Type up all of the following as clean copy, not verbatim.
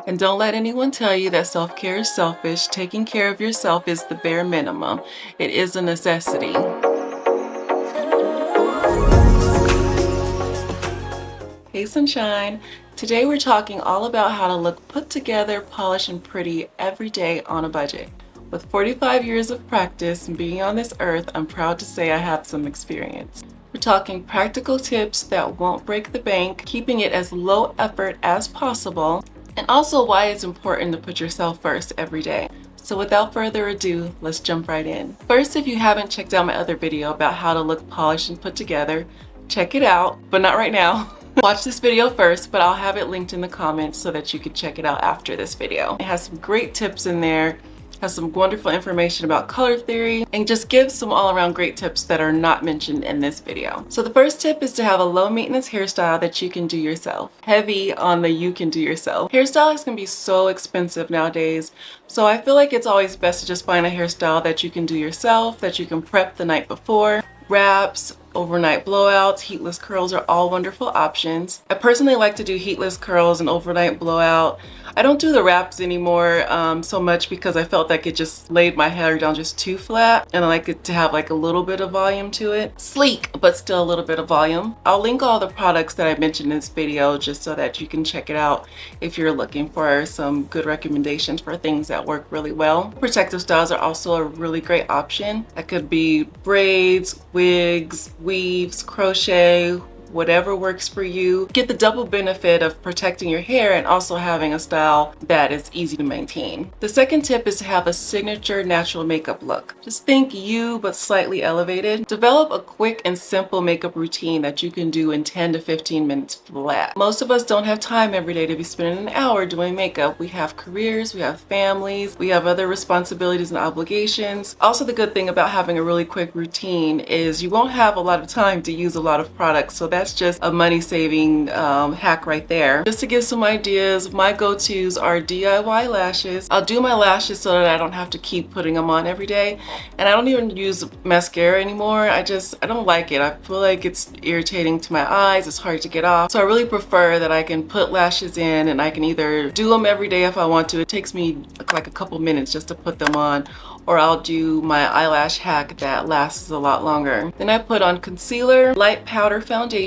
And don't let anyone tell you that self-care is selfish. Taking care of yourself is the bare minimum. It is a necessity. Hey sunshine! Today we're talking all about how to look put together, polished, and pretty every day on a budget. With 45 years of practice and being on this earth, I'm proud to say I have some experience. We're talking practical tips that won't break the bank, keeping it as low effort as possible, and also why it's important to put yourself first every day. So without further ado, let's jump right in. First, if you haven't checked out my other video about how to look polished and put together, check it out, but not right now. Watch this video first, but I'll have it linked in the comments so that you can check it out after this video. It has some great tips in there, has some wonderful information about color theory, and just gives some all-around great tips that are not mentioned in this video. So the first tip is to have a low maintenance hairstyle that you can do yourself. Heavy on the you can do yourself. Hairstyles can be so expensive nowadays, so I feel like it's always best to just find a hairstyle that you can do yourself, that you can prep the night before. Wraps, overnight blowouts, heatless curls are all wonderful options. I personally like to do heatless curls and overnight blowout. I don't do the wraps anymore so much because I felt like it just laid my hair down just too flat, and I like it to have like a little bit of volume to it. Sleek, but still a little bit of volume. I'll link all the products that I mentioned in this video just so that you can check it out if you're looking for some good recommendations for things that work really well. Protective styles are also a really great option. That could be braids, wigs, weaves, crochet, whatever works for you. Get the double benefit of protecting your hair and also having a style that is easy to maintain. The second tip is to have a signature natural makeup look. Just think you, but slightly elevated. Develop a quick and simple makeup routine that you can do in 10 to 15 minutes flat. Most of us don't have time every day to be spending an hour doing makeup. We have careers, we have families, we have other responsibilities and obligations. Also, the good thing about having a really quick routine is you won't have a lot of time to use a lot of products, so that's just a money-saving hack right there. Just to give some ideas, my go-tos are DIY lashes. I'll do my lashes so that I don't have to keep putting them on every day, and I don't even use mascara anymore. I don't like it. I feel like it's irritating to my eyes. It's hard to get off, so I really prefer that I can put lashes in and I can either do them every day if I want to. It takes me like a couple minutes just to put them on, or I'll do my eyelash hack that lasts a lot longer. Then I put on concealer, light powder foundation.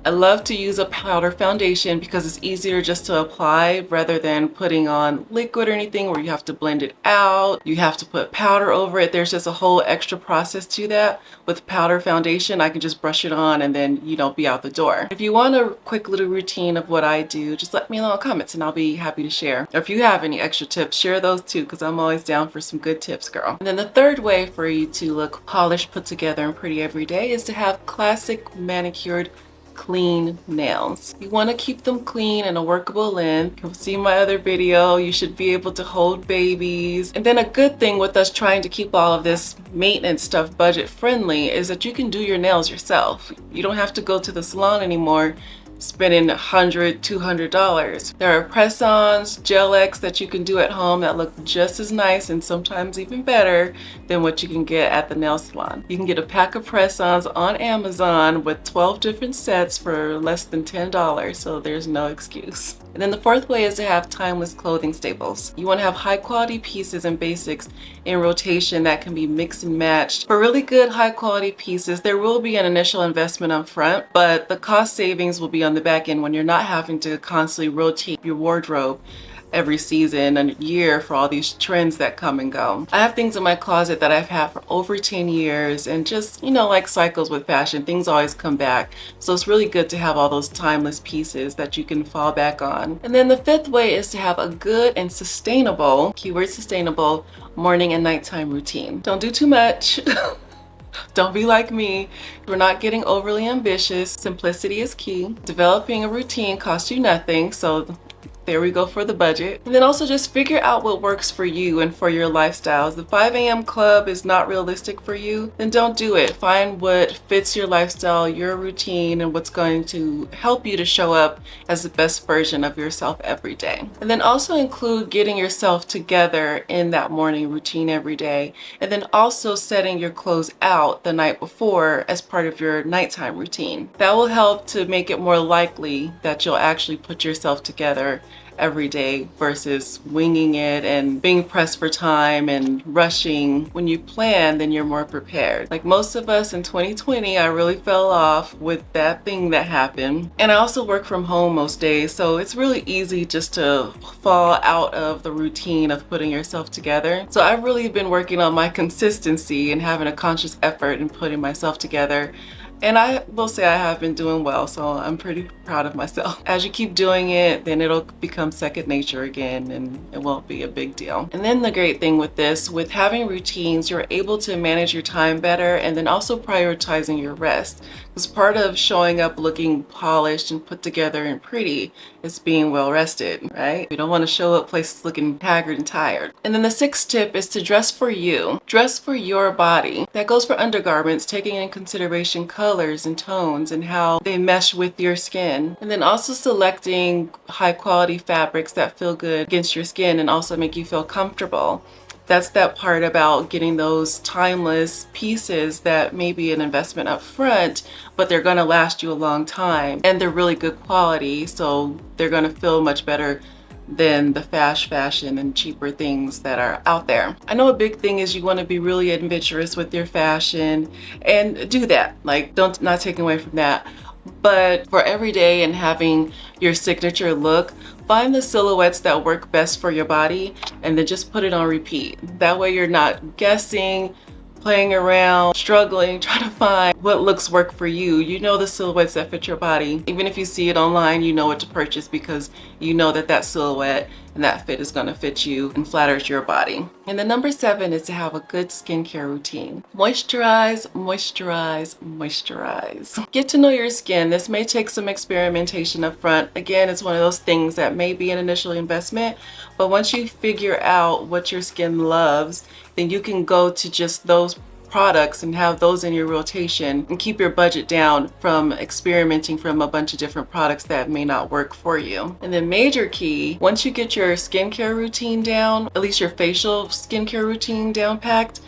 I love to use a powder foundation because it's easier just to apply rather than putting on liquid or anything where you have to blend it out. You have to put powder over it. There's just a whole extra process to that. With powder foundation, I can just brush it on and then, be out the door. If you want a quick little routine of what I do, just let me know in the comments and I'll be happy to share. Or if you have any extra tips, share those too, because I'm always down for some good tips, girl. And then the third way for you to look polished, put together, and pretty every day is to have classic manicured clean nails. You want to keep them clean and a workable length. You'll see my other video. You should be able to hold babies. And then a good thing with us trying to keep all of this maintenance stuff budget friendly is that you can do your nails yourself. You don't have to go to the salon anymore spending $100, $200. There are press-ons, gel-X that you can do at home that look just as nice and sometimes even better than what you can get at the nail salon. You can get a pack of press-ons on Amazon with 12 different sets for less than $10, so there's no excuse. And then the fourth way is to have timeless clothing staples. You want to have high quality pieces and basics in rotation that can be mixed and matched. For really good high quality pieces, there will be an initial investment up front, but the cost savings will be on the back end when you're not having to constantly rotate your wardrobe every season and year for all these trends that come and go. I have things in my closet that I've had for over 10 years, and just, like cycles with fashion, things always come back. So it's really good to have all those timeless pieces that you can fall back on. And then the fifth way is to have a good and sustainable, keyword sustainable, morning and nighttime routine. Don't do too much. Don't be like me. We're not getting overly ambitious. Simplicity is key. Developing a routine costs you nothing, so there we go for the budget. And then also just figure out what works for you and for your lifestyles. The 5 a.m. club is not realistic for you, then don't do it. Find what fits your lifestyle, your routine, and what's going to help you to show up as the best version of yourself every day. And then also include getting yourself together in that morning routine every day. And then also setting your clothes out the night before as part of your nighttime routine. That will help to make it more likely that you'll actually put yourself together every day versus winging it and being pressed for time and rushing. When you plan, then you're more prepared. Like most of us in 2020, I really fell off with that thing that happened. And I also work from home most days, so it's really easy just to fall out of the routine of putting yourself together. So I've really been working on my consistency and having a conscious effort in putting myself together. And I will say I have been doing well, so I'm pretty proud of myself. As you keep doing it, then it'll become second nature again and it won't be a big deal. And then the great thing with this, with having routines, you're able to manage your time better and then also prioritizing your rest. Because part of showing up looking polished and put together and pretty is being well rested, right? You don't want to show up places looking haggard and tired. And then the sixth tip is to dress for you. Dress for your body. That goes for undergarments, taking in consideration colors and tones and how they mesh with your skin. And then also selecting high quality fabrics that feel good against your skin and also make you feel comfortable. That's that part about getting those timeless pieces that may be an investment up front, but they're going to last you a long time and they're really good quality, so they're going to feel much better than the fast fashion and cheaper things that are out there. I know a big thing is you want to be really adventurous with your fashion, and do that. Like, not taking away from that. But for every day and having your signature look, find the silhouettes that work best for your body and then just put it on repeat. That way you're not guessing, playing around, struggling, trying to find what looks work for you. You know the silhouettes that fit your body. Even if you see it online, you know what to purchase because you know that that silhouette and that fit is going to fit you and flatters your body. And the number 7 is to have a good skincare routine. Moisturize, moisturize, moisturize. Get to know your skin. This may take some experimentation up front. Again, it's one of those things that may be an initial investment, but once you figure out what your skin loves, then you can go to just those products and have those in your rotation and keep your budget down from experimenting from a bunch of different products that may not work for you. And then major key, once you get your skincare routine down, at least your facial skincare routine down packed,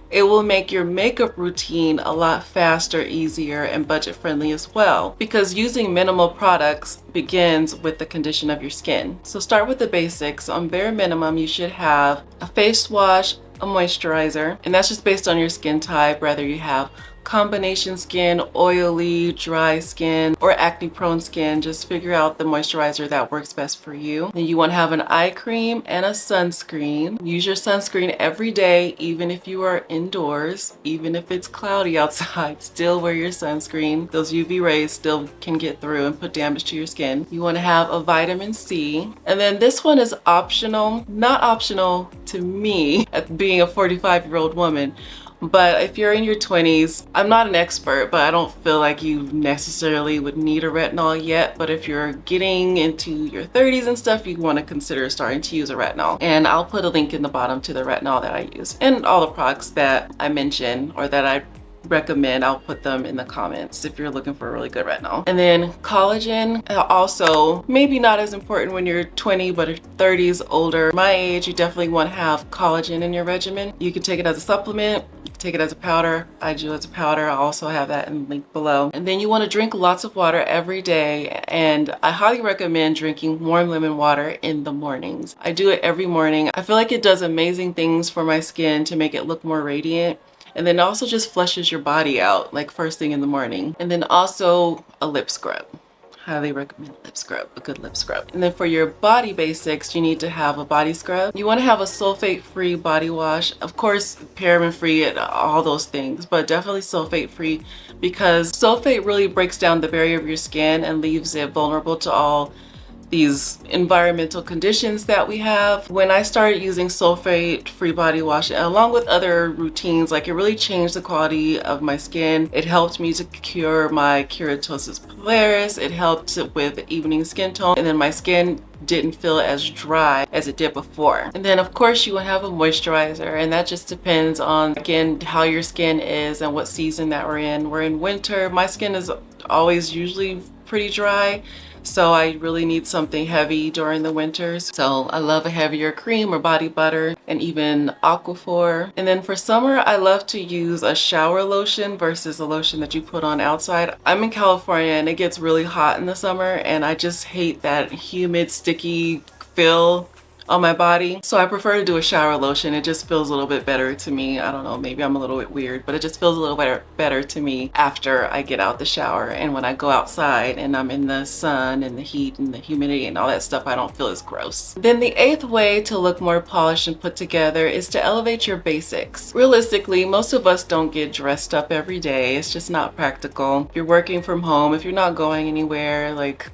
it will make your makeup routine a lot faster, easier, and budget friendly as well, because using minimal products begins with the condition of your skin. So start with the basics. On bare minimum, you should have a face wash, a moisturizer, and that's just based on your skin type, whether you have combination skin, oily, dry skin, or acne prone skin. Just figure out the moisturizer that works best for you. Then you want to have an eye cream and a sunscreen. Use your sunscreen every day, even if you are indoors, even if it's cloudy outside, still wear your sunscreen. Those UV rays still can get through and put damage to your skin. You want to have a vitamin C. And then this one is optional, not optional to me, being a 45-year-old woman. But if you're in your 20s, I'm not an expert, but I don't feel like you necessarily would need a retinol yet. But if you're getting into your 30s and stuff, you want to consider starting to use a retinol. And I'll put a link in the bottom to the retinol that I use and all the products that I mention or that I recommend. I'll put them in the comments if you're looking for a really good retinol. And then collagen, also maybe not as important when you're 20 but 30s older. My age, you definitely want to have collagen in your regimen. You can take it as a supplement, you can take it as a powder. I do as a powder. I also have that in the link below. And then you want to drink lots of water every day, and I highly recommend drinking warm lemon water in the mornings. I do it every morning. I feel like it does amazing things for my skin to make it look more radiant. And then also just flushes your body out like first thing in the morning. And then also a lip scrub. Highly recommend lip scrub, a good lip scrub. And then for your body basics, you need to have a body scrub. You want to have a sulfate-free body wash. Of course, paraben-free and all those things, but definitely sulfate-free because sulfate really breaks down the barrier of your skin and leaves it vulnerable to all these environmental conditions that we have. When I started using sulfate-free body wash along with other routines, like it really changed the quality of my skin. It helped me to cure my keratosis pilaris. It helped with evening skin tone, and then my skin didn't feel as dry as it did before. And then of course you will have a moisturizer, and that just depends on, again, how your skin is and what season that we're in. We're in winter. My skin is always usually pretty dry. so I really need something heavy during the winters. So I love a heavier cream or body butter, and even Aquaphor. And then for summer, I love to use a shower lotion versus a lotion that you put on outside. I'm in California and it gets really hot in the summer, and I just hate that humid, sticky feel on my body. So I prefer to do a shower lotion. It just feels a little bit better to me. I don't know, maybe I'm a little bit weird, but it just feels a little better to me after I get out the shower. And when I go outside and I'm in the sun and the heat and the humidity and all that stuff, I don't feel as gross. Then the 8th way to look more polished and put together is to elevate your basics. Realistically, most of us don't get dressed up every day. It's just not practical. If you're working from home, if you're not going anywhere, like,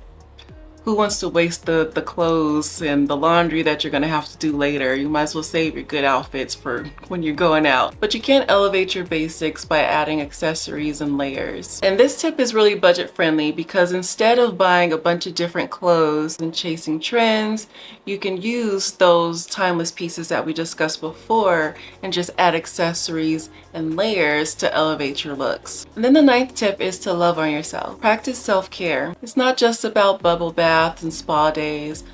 who wants to waste the clothes and the laundry that you're gonna have to do later? You might as well save your good outfits for when you're going out. But you can elevate your basics by adding accessories and layers. And this tip is really budget friendly because instead of buying a bunch of different clothes and chasing trends, you can use those timeless pieces that we discussed before and just add accessories and layers to elevate your looks. And then the 9th tip is to love on yourself. Practice self-care. It's not just about bubble baths and spa days,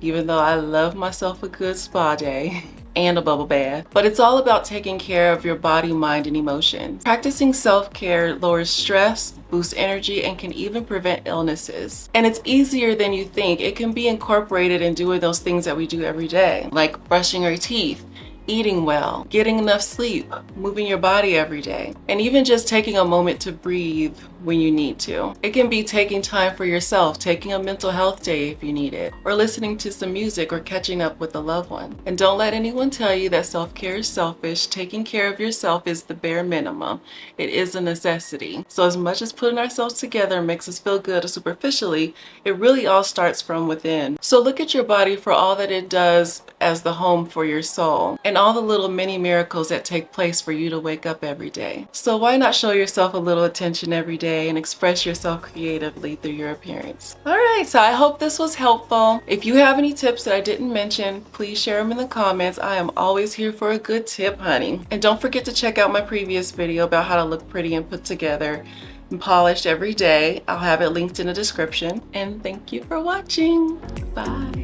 even though I love myself a good spa day and a bubble bath, but it's all about taking care of your body, mind, and emotions. Practicing self-care lowers stress, boosts energy, and can even prevent illnesses. And it's easier than you think. It can be incorporated in doing those things that we do every day, like brushing our teeth, eating well, getting enough sleep, moving your body every day, and even just taking a moment to breathe when you need to. It can be taking time for yourself, taking a mental health day if you need it, or listening to some music or catching up with a loved one. And don't let anyone tell you that self-care is selfish. Taking care of yourself is the bare minimum. It is a necessity. So as much as putting ourselves together makes us feel good superficially, it really all starts from within. So look at your body for all that it does as the home for your soul, and all the little mini miracles that take place for you to wake up every day. So why not show yourself a little attention every day and express yourself creatively through your appearance? All right, so I hope this was helpful. If you have any tips that I didn't mention, please share them in the comments. I am always here for a good tip, honey. And don't forget to check out my previous video about how to look pretty and put together and polished every day. I'll have it linked in the description. And thank you for watching. Bye.